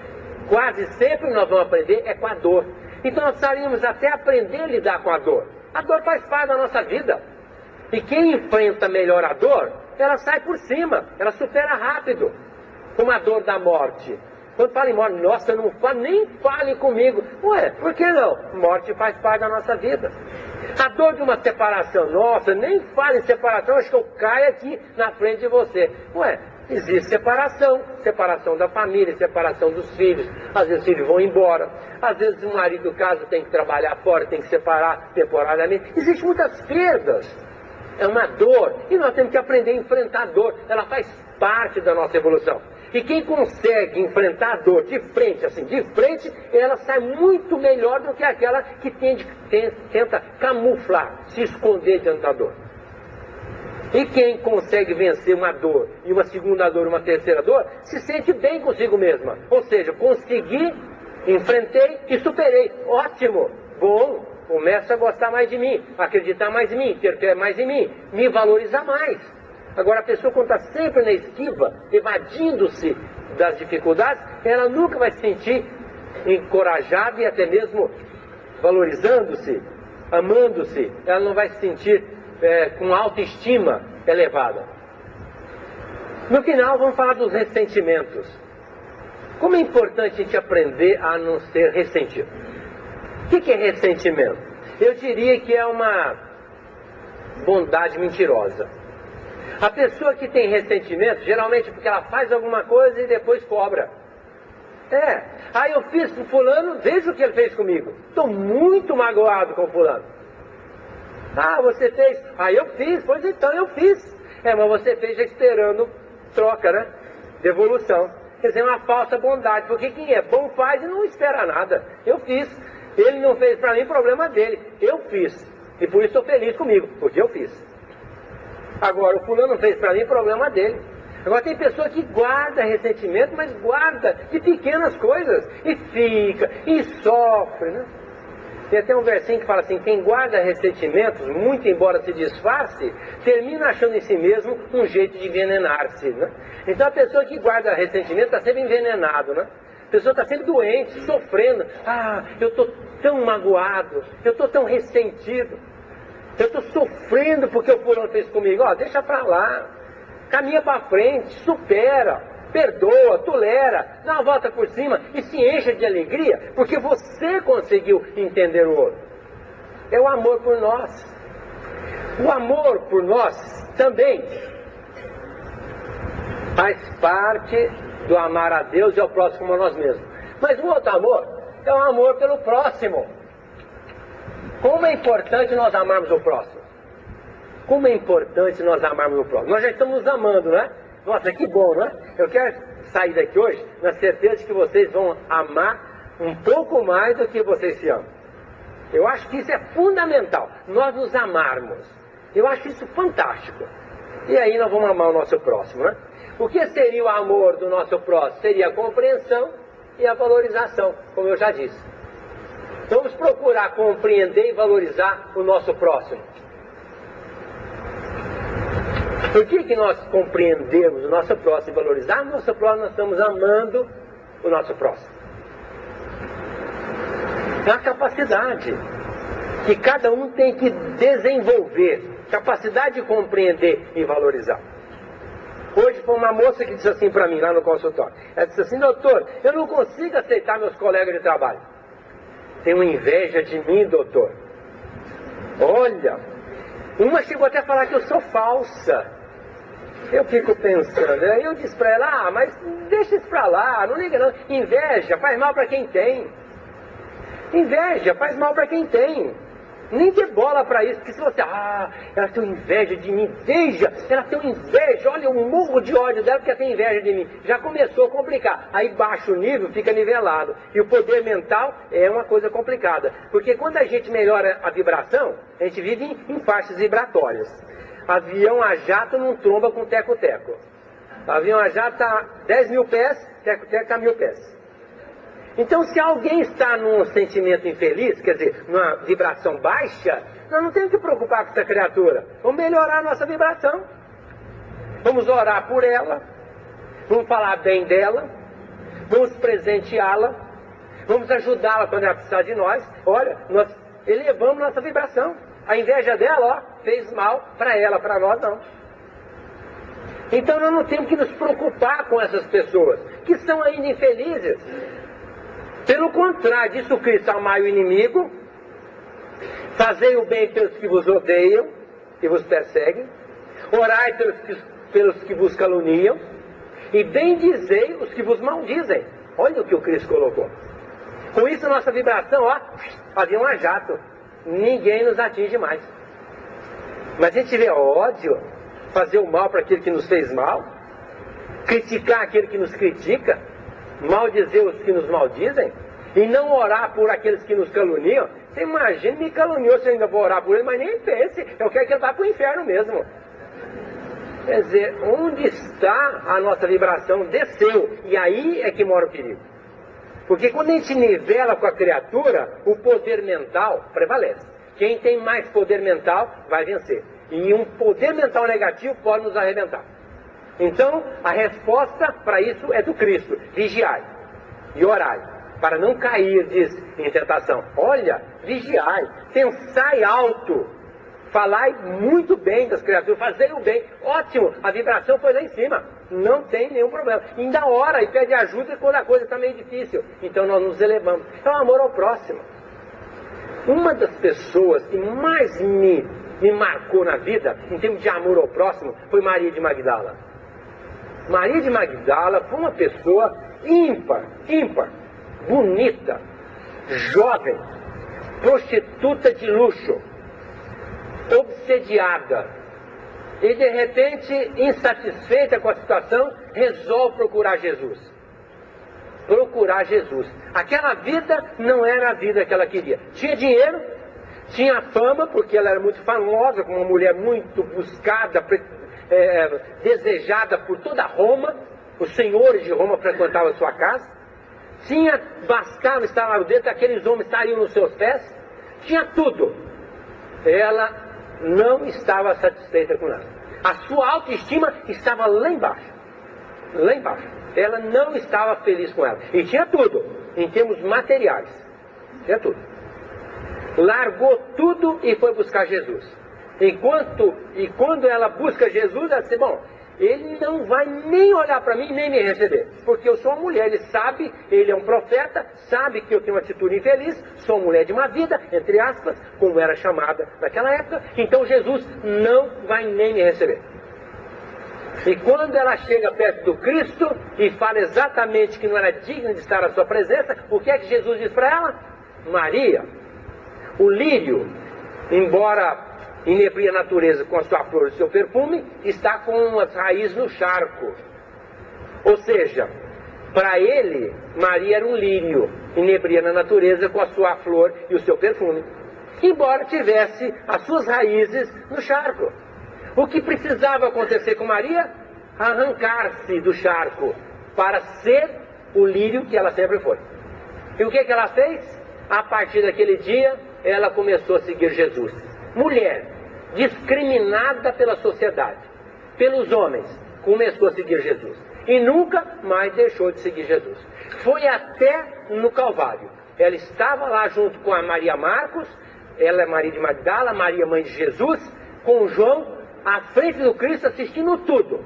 Quase sempre nós vamos aprender com a dor. Então nós precisaríamos até aprender a lidar com a dor. A dor faz parte da nossa vida. E quem enfrenta melhor a dor, ela sai por cima, ela supera rápido. Como a dor da morte. Quando fala em morte, nossa, nem fale comigo. Ué, por que não? Morte faz parte da nossa vida. A dor de uma separação, nossa, nem fale em separação, acho que eu caio aqui na frente de você. Ué, existe separação, separação da família, separação dos filhos. Às vezes os filhos vão embora, às vezes o marido do caso tem que trabalhar fora, tem que separar temporariamente. Existem muitas perdas. É uma dor, e nós temos que aprender a enfrentar a dor. Ela faz parte da nossa evolução. E quem consegue enfrentar a dor de frente, ela sai muito melhor do que aquela que tenta camuflar, se esconder diante da dor. E quem consegue vencer uma dor, e uma segunda dor, uma terceira dor, se sente bem consigo mesma. Ou seja, consegui, enfrentei e superei. Ótimo, bom, começa a gostar mais de mim, acreditar mais em mim, ter fé mais em mim, me valorizar mais. Agora, a pessoa, quando está sempre na esquiva, evadindo-se das dificuldades, ela nunca vai se sentir encorajada e até mesmo valorizando-se, amando-se. Ela não vai se sentir com autoestima elevada. No final, vamos falar dos ressentimentos. Como é importante a gente aprender a não ser ressentido. O que é ressentimento? Eu diria que é uma bondade mentirosa. A pessoa que tem ressentimento, geralmente porque ela faz alguma coisa e depois cobra. Aí eu fiz com fulano, veja o que ele fez comigo. Estou muito magoado com fulano. Ah, você fez? Ah, eu fiz, pois então eu fiz. Mas você fez já esperando troca, né? Devolução. Quer dizer, uma falsa bondade, porque quem é bom faz e não espera nada. Eu fiz. Ele não fez para mim, problema dele. Eu fiz. E por isso estou feliz comigo, porque eu fiz. Agora, o fulano não fez para mim, problema dele. Agora, tem pessoa que guarda ressentimento, mas guarda de pequenas coisas. E fica, e sofre, né? Tem até um versinho que fala assim: quem guarda ressentimentos, muito embora se disfarce, termina achando em si mesmo um jeito de envenenar-se, né? Então, a pessoa que guarda ressentimento está sempre envenenado, né? A pessoa está sempre doente, sofrendo. Ah, eu estou tão magoado, eu estou tão ressentido, eu estou sofrendo porque o fulano fez comigo. Deixa para lá, caminha para frente, supera, perdoa, tolera, dá uma volta por cima e se encha de alegria, porque você conseguiu entender o outro. É o amor por nós. O amor por nós também faz parte do amar a Deus e ao próximo como a nós mesmos. Mas o outro amor é o amor pelo próximo. Como é importante nós amarmos o próximo. Como é importante nós amarmos o próximo. Nós já estamos nos amando, né? Nossa, que bom, né? Eu quero sair daqui hoje na certeza de que vocês vão amar um pouco mais do que vocês se amam. Eu acho que isso é fundamental, nós nos amarmos. Eu acho isso fantástico. E aí nós vamos amar o nosso próximo, né? O que seria o amor do nosso próximo? Seria a compreensão e a valorização, como eu já disse. Vamos procurar compreender e valorizar o nosso próximo. Por que nós compreendemos o nosso próximo e valorizarmos o nosso próximo? Nós estamos amando o nosso próximo. É a capacidade que cada um tem que desenvolver, capacidade de compreender e valorizar. Hoje foi uma moça que disse assim para mim lá no consultório. Ela disse assim: doutor, eu não consigo aceitar meus colegas de trabalho. Tem uma inveja de mim, doutor. Olha, uma chegou até a falar que eu sou falsa. Eu fico pensando, aí eu disse para ela: mas deixa isso para lá, não liga não. Inveja faz mal para quem tem. Inveja faz mal para quem tem. Nem dê bola para isso, porque se você, ela tem inveja de mim, veja, ela tem inveja, olha, eu morro de ódio dela porque ela tem inveja de mim. Já começou a complicar. Aí baixa o nível, fica nivelado. E o poder mental é uma coisa complicada. Porque quando a gente melhora a vibração, a gente vive em faixas vibratórias. Avião a jato não tromba com teco-teco. Avião a jato está 10 mil pés, teco-teco está 1000 pés. Então, se alguém está num sentimento infeliz, quer dizer, numa vibração baixa, nós não temos que preocupar com essa criatura. Vamos melhorar a nossa vibração. Vamos orar por ela. Vamos falar bem dela. Vamos presenteá-la. Vamos ajudá-la quando ela precisar de nós. Olha, nós elevamos nossa vibração. A inveja dela, fez mal para ela, para nós não. Então, nós não temos que nos preocupar com essas pessoas que são ainda infelizes. Pelo contrário, disse o Cristo: amai o inimigo, fazei o bem pelos que vos odeiam e vos perseguem, orai pelos que vos caluniam, e bendizei os que vos maldizem. Olha o que o Cristo colocou. Com isso, nossa vibração, avião a jato. Ninguém nos atinge mais. Mas a gente vê ódio, fazer o mal para aquele que nos fez mal, criticar aquele que nos critica, maldizer os que nos maldizem, e não orar por aqueles que nos caluniam. Você imagina, me caluniou, se eu ainda vou orar por ele, mas nem pense, eu quero que ele vá para o inferno mesmo. Quer dizer, onde está a nossa vibração? Desceu, e aí é que mora o perigo. Porque quando a gente nivela com a criatura, o poder mental prevalece. Quem tem mais poder mental vai vencer. E um poder mental negativo pode nos arrebentar. Então, a resposta para isso é do Cristo. Vigiai e orai, para não cair, diz, em tentação. Olha, vigiai, pensai alto, falai muito bem das criaturas, fazei o bem. Ótimo, a vibração foi lá em cima, não tem nenhum problema. Ainda ora e pede ajuda quando a coisa está meio difícil. Então nós nos elevamos. É o amor ao próximo. Uma das pessoas que mais me marcou na vida, em termos de amor ao próximo, foi Maria de Magdala. Maria de Magdala foi uma pessoa ímpar, bonita, jovem, prostituta de luxo, obsediada, e de repente, insatisfeita com a situação, resolve procurar Jesus. Procurar Jesus. Aquela vida não era a vida que ela queria. Tinha dinheiro, tinha fama, porque ela era muito famosa, como uma mulher muito buscada, desejada por toda Roma. Os senhores de Roma frequentavam a sua casa. Bastava estar lá dentro, aqueles homens estariam nos seus pés. Tinha tudo. Ela não estava satisfeita com nada. A sua autoestima estava lá embaixo. Lá embaixo. Ela não estava feliz com ela. E tinha tudo, em termos materiais. Tinha tudo. Largou tudo e foi buscar Jesus. E quando ela busca Jesus, ela disse, bom, ele não vai nem olhar para mim, nem me receber. Porque eu sou uma mulher, ele sabe, ele é um profeta, sabe que eu tenho uma atitude infeliz, sou mulher de uma vida, entre aspas, como era chamada naquela época, então Jesus não vai nem me receber. E quando ela chega perto do Cristo e fala exatamente que não era digna de estar à sua presença, o que é que Jesus diz para ela? Maria, o lírio, embora inebria a natureza com a sua flor e seu perfume, está com as raízes no charco. Ou seja, para ele, Maria era um lírio, inebria na natureza com a sua flor e o seu perfume, embora tivesse as suas raízes no charco. O que precisava acontecer com Maria? Arrancar-se do charco para ser o lírio que ela sempre foi. E o que ela fez? A partir daquele dia, ela começou a seguir Jesus. Mulher, discriminada pela sociedade, pelos homens, começou a seguir Jesus. E nunca mais deixou de seguir Jesus. Foi até no Calvário. Ela estava lá junto com a Maria Marcos, ela é Maria de Magdala, Maria mãe de Jesus, com João, à frente do Cristo, assistindo tudo.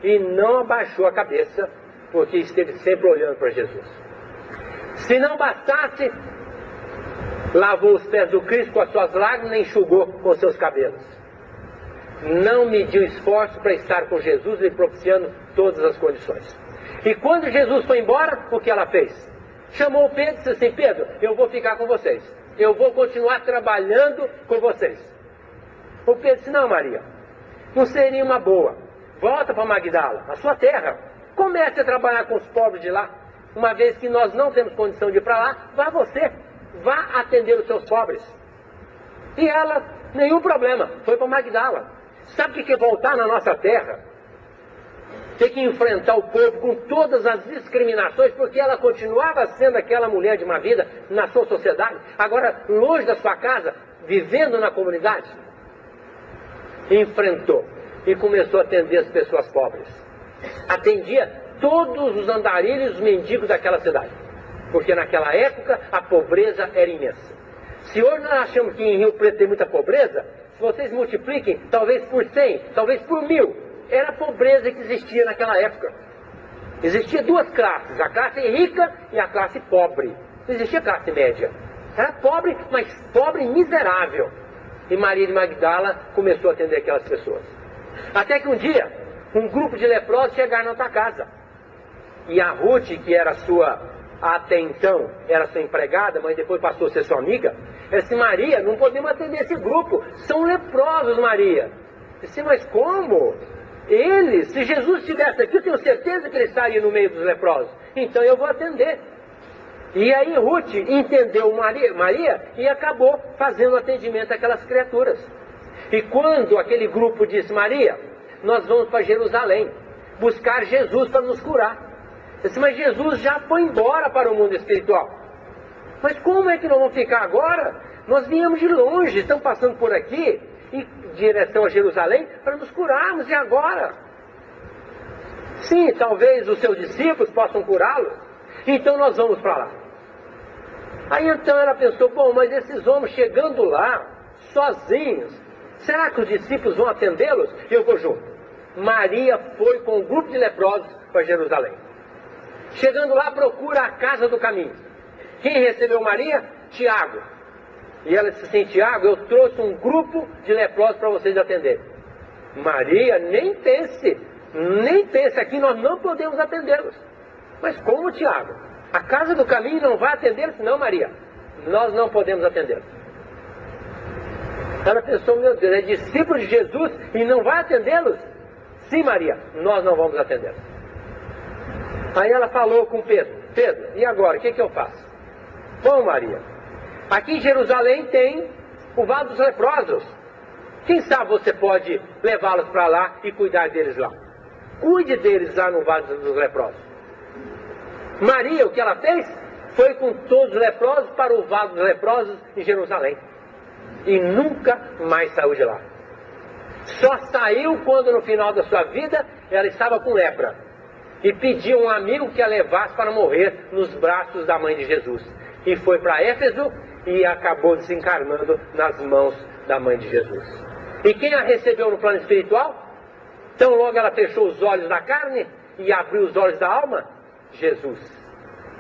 E não abaixou a cabeça, porque esteve sempre olhando para Jesus. Se não bastasse, lavou os pés do Cristo com as suas lágrimas e enxugou com os seus cabelos. Não mediu esforço para estar com Jesus e propiciando todas as condições. E quando Jesus foi embora, o que ela fez? Chamou Pedro e disse assim, Pedro, eu vou ficar com vocês. Eu vou continuar trabalhando com vocês. O Pedro disse, não, Maria, não seria uma boa. Volta para Magdala, a sua terra. Comece a trabalhar com os pobres de lá. Uma vez que nós não temos condição de ir para lá, vá você. Vá atender os seus pobres. E ela, nenhum problema, foi para Magdala. Sabe o que é voltar na nossa terra? Ter que enfrentar o povo com todas as discriminações, porque ela continuava sendo aquela mulher de uma vida na sua sociedade, agora longe da sua casa, vivendo na comunidade. Enfrentou e começou a atender as pessoas pobres. Atendia todos os andarilhos, os mendigos daquela cidade. Porque naquela época a pobreza era imensa. Se hoje nós achamos que em Rio Preto tem muita pobreza, se vocês multipliquem, talvez por 100, talvez por 1000, era a pobreza que existia naquela época. Existia duas classes, a classe rica e a classe pobre. Não existia classe média. Era pobre, mas pobre e miserável. E Maria de Magdala começou a atender aquelas pessoas. Até que um dia, um grupo de leprosos chegaram na sua casa. E a Ruth, que era até então era sua empregada, mas depois passou a ser sua amiga, ela disse, Maria, não podemos atender esse grupo, são leprosos, Maria. Eu disse, mas como? Eles, se Jesus estivesse aqui, eu tenho certeza que ele estaria no meio dos leprosos. Então eu vou atender. E aí Ruth entendeu Maria e acabou fazendo atendimento àquelas criaturas. E quando aquele grupo disse, Maria, nós vamos para Jerusalém buscar Jesus para nos curar. Eu disse, mas Jesus já foi embora para o mundo espiritual. Mas como é que nós vamos ficar agora? Nós viemos de longe, estamos passando por aqui, em direção a Jerusalém, para nos curarmos, e agora? Sim, talvez os seus discípulos possam curá-lo, então nós vamos para lá. Aí então ela pensou, bom, mas esses homens chegando lá, sozinhos, será que os discípulos vão atendê-los? Eu vou junto. Maria foi com um grupo de leprosos para Jerusalém. Chegando lá, procura a casa do caminho. Quem recebeu Maria? Tiago. E ela disse assim, Tiago, eu trouxe um grupo de leprosos para vocês atenderem. Maria, nem pense aqui, nós não podemos atendê-los. Mas como, Tiago? A casa do caminho não vai atendê-los? Não, Maria, nós não podemos atendê-los. Ela pensou, meu Deus, é discípulo de Jesus e não vai atendê-los? Sim, Maria, nós não vamos atendê-los. Aí ela falou com Pedro, Pedro, e agora, o que eu faço? Bom, Maria, aqui em Jerusalém tem o Vale dos Leprosos. Quem sabe você pode levá-los para lá e cuidar deles lá. Cuide deles lá no Vale dos Leprosos. Maria, o que ela fez? Foi com todos os leprosos para o Vale dos Leprosos em Jerusalém. E nunca mais saiu de lá. Só saiu quando no final da sua vida ela estava com lepra. E pediu a um amigo que a levasse para morrer nos braços da mãe de Jesus. E foi para Éfeso e acabou desencarnando nas mãos da mãe de Jesus. E quem a recebeu no plano espiritual? Tão logo ela fechou os olhos da carne e abriu os olhos da alma, Jesus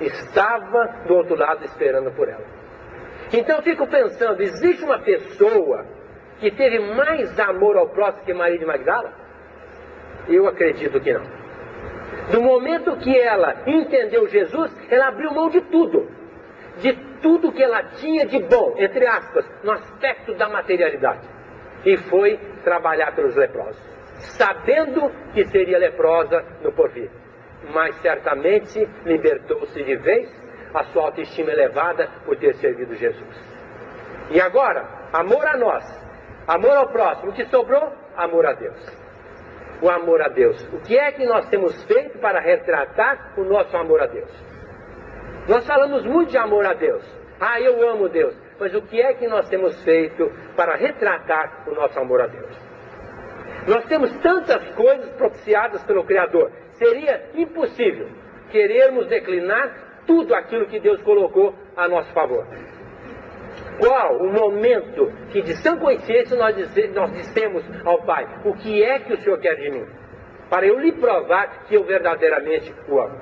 estava do outro lado esperando por ela. Então eu fico pensando, existe uma pessoa que teve mais amor ao próximo que Maria de Magdala? Eu acredito que não. No momento que ela entendeu Jesus, ela abriu mão de tudo que ela tinha de bom, entre aspas, no aspecto da materialidade, e foi trabalhar pelos leprosos, sabendo que seria leprosa no porvir, mas certamente libertou-se de vez, a sua autoestima elevada por ter servido Jesus. E agora, amor a nós, amor ao próximo, o que sobrou? Amor a Deus. O amor a Deus. O que é que nós temos feito para retratar o nosso amor a Deus? Nós falamos muito de amor a Deus. Ah, eu amo Deus. Mas o que é que nós temos feito para retratar o nosso amor a Deus? Nós temos tantas coisas propiciadas pelo Criador. Seria impossível querermos declinar tudo aquilo que Deus colocou a nosso favor. Qual o momento que de sã consciência nós dissemos ao Pai, o que é que o Senhor quer de mim? Para eu lhe provar que eu verdadeiramente o amo.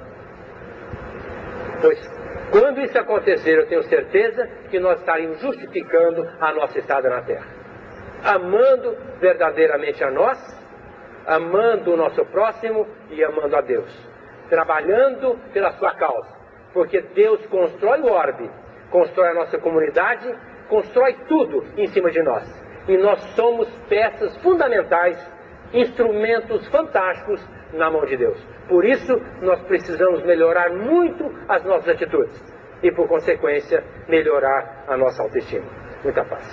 Pois quando isso acontecer, eu tenho certeza que nós estaremos justificando a nossa estada na terra. Amando verdadeiramente a nós, amando o nosso próximo e amando a Deus. Trabalhando pela sua causa. Porque Deus constrói o orbe, constrói a nossa comunidade, constrói tudo em cima de nós. E nós somos peças fundamentais, instrumentos fantásticos na mão de Deus. Por isso, nós precisamos melhorar muito as nossas atitudes. E, por consequência, melhorar a nossa autoestima. Muita paz.